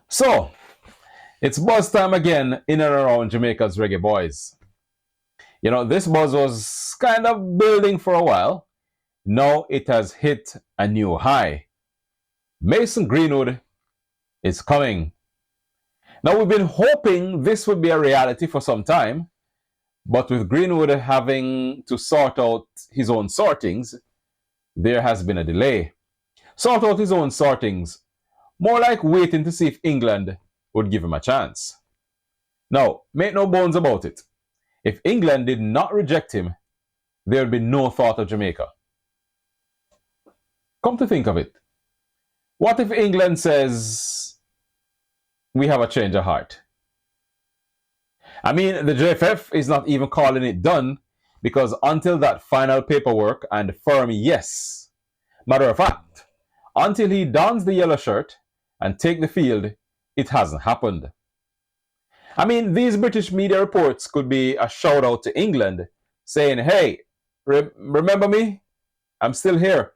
So, it's buzz time again in and around Jamaica's Reggae Boyz. You know, this buzz was kind of building for a while. Now it has hit a new high. Mason Greenwood is coming. Now, we've been hoping this would be a reality for some time, but with Greenwood having to sort out his own sortings, there has been a delay. Sort out his own sortings, more like waiting to see if England would give him a chance. Now, make no bones about it. If England did not reject him, there would be no thought of Jamaica. Come to think of it, what if England says, we have a change of heart? I mean, the JFF is not even calling it done because until that final paperwork and firm yes, matter of fact, until he dons the yellow shirt and take the field, it hasn't happened. I mean, these British media reports could be a shout out to England saying, hey, remember me? I'm still here.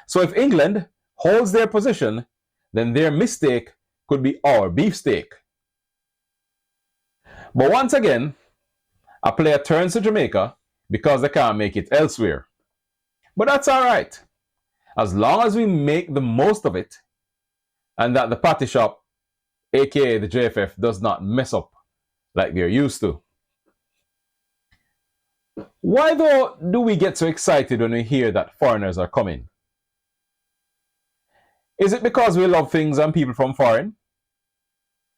So if England holds their position, then their mistake could be our beefsteak. But once again, a player turns to Jamaica because they can't make it elsewhere. But that's all right, as long as we make the most of it and that the party shop, aka the JFF, does not mess up like they're used to. Why though do we get so excited when we hear that foreigners are coming? Is it because we love things and people from foreign?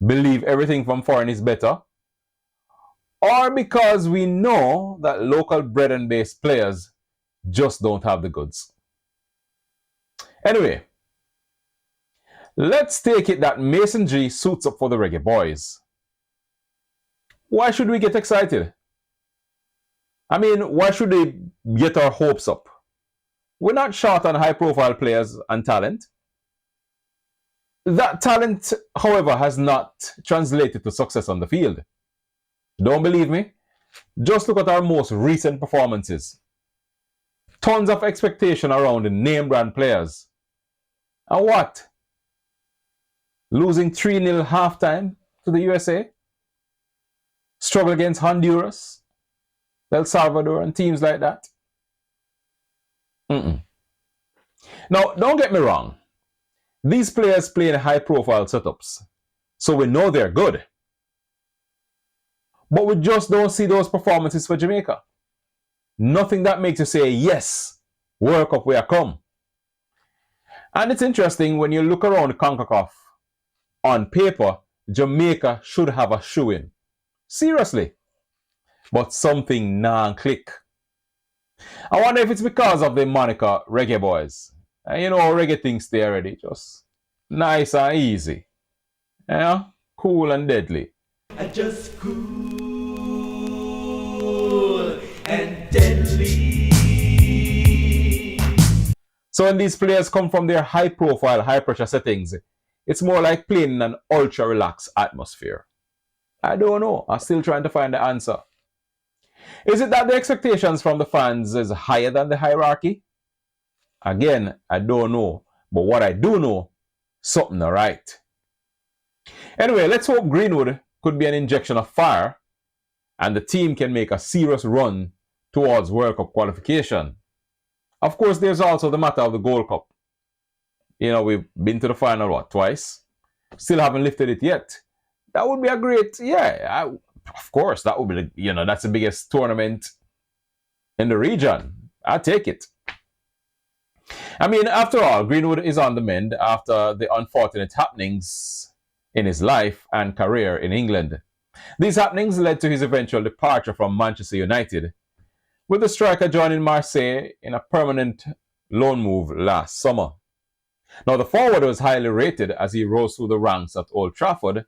Believe everything from foreign is better? Or because we know that local bread and base players just don't have the goods? Anyway, let's take it that Mason G suits up for the Reggae Boyz. Why should we get excited? I mean, why should we get our hopes up? We're not short on high-profile players and talent. That talent, however, has not translated to success on the field. Don't believe me? Just look at our most recent performances. Tons of expectation around the name brand players. And what? Losing 3-0 halftime to the USA? Struggle against Honduras, El Salvador, and teams like that? Now, don't get me wrong. These players play in high-profile setups, so we know they're good. But we just don't see those performances for Jamaica. Nothing that makes you say, yes, World Cup we are come. And it's interesting when you look around CONCACAF, on paper, Jamaica should have a shoe-in. Seriously. But something non-click. I wonder if it's because of the moniker Reggae Boyz. And you know, reggae things stay already, just nice and easy. Yeah, cool and deadly. Just cool and deadly. So when these players come from their high-profile, high-pressure settings, it's more like playing in an ultra-relaxed atmosphere. I don't know. I'm still trying to find the answer. Is it that the expectations from the fans is higher than the hierarchy? Again, I don't know. But what I do know, something alright. Anyway, let's hope Greenwood could be an injection of fire and the team can make a serious run towards World Cup qualification. Of course, there's also the matter of the Gold Cup. You know, we've been to the final, twice? Still haven't lifted it yet. That would be a great, of course, that would be, that's the biggest tournament in the region. I'll take it. I mean, after all, Greenwood is on the mend after the unfortunate happenings in his life and career in England. These happenings led to his eventual departure from Manchester United, with the striker joining Marseille in a permanent loan move last summer. Now, the forward was highly rated as he rose through the ranks at Old Trafford,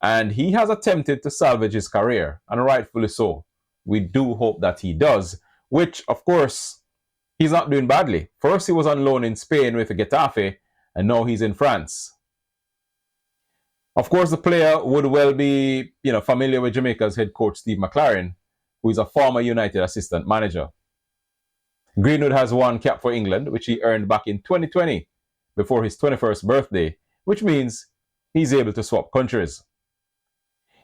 and he has attempted to salvage his career, and rightfully so. We do hope that he does, which, of course, he's not doing badly. First, he was on loan in Spain with Getafe, and now he's in France. Of course, the player would well be, familiar with Jamaica's head coach, Steve McLaren, who is a former United assistant manager. Greenwood has one cap for England, which he earned back in 2020, before his 21st birthday, which means he's able to swap countries.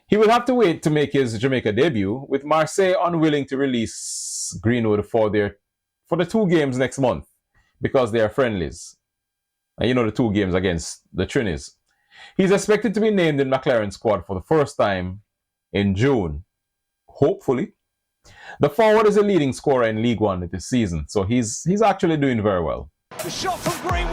He will have to wait to make his Jamaica debut, with Marseille unwilling to release Greenwood for the 2 games next month because they are friendlies. And you know, the 2 games against the Trinis. He's expected to be named in McLaren's squad for the first time in June, hopefully. The forward is a leading scorer in League One this season, so he's actually doing very well. The shot from Greenwood.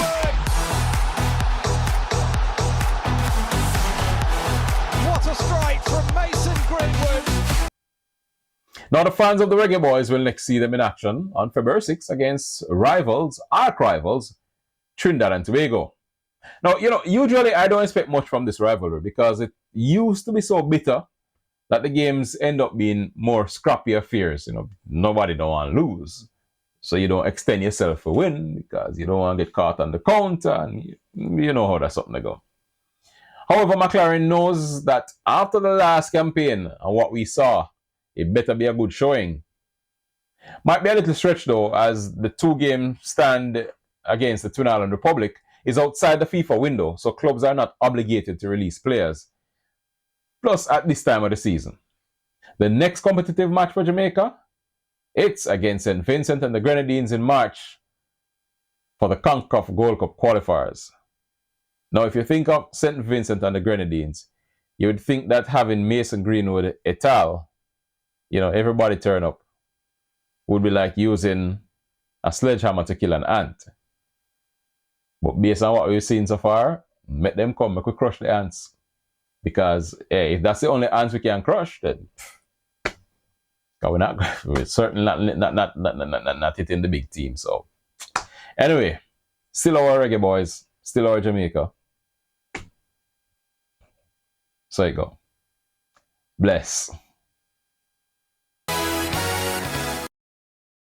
What a strike from Mason Greenwood. Now, the fans of the Reggae Boyz will next see them in action on February 6 against arch rivals, Trinidad and Tobago. Now, you know, usually I don't expect much from this rivalry because it used to be so bitter that the games end up being more scrappy affairs. You know, nobody don't want to lose. So you don't extend yourself for win because you don't want to get caught on the counter, and you know how that's something to go. However, McLaren knows that after the last campaign and what we saw, it better be a good showing. Might be a little stretch though, as the 2-game stand against the Twin Island Republic is outside the FIFA window, so clubs are not obligated to release players. Plus, at this time of the season. The next competitive match for Jamaica, it's against St. Vincent and the Grenadines in March for the CONCACAF Gold Cup qualifiers. Now, if you think of St. Vincent and the Grenadines, you would think that having Mason Greenwood et al., you know, everybody turn up, would be like using a sledgehammer to kill an ant. But based on what we've seen so far, make them come, make we crush the ants. Because if that's the only ants we can crush, then we're certainly not hitting the big team. So anyway, still our Reggae Boyz, still our Jamaica. So you go. Bless.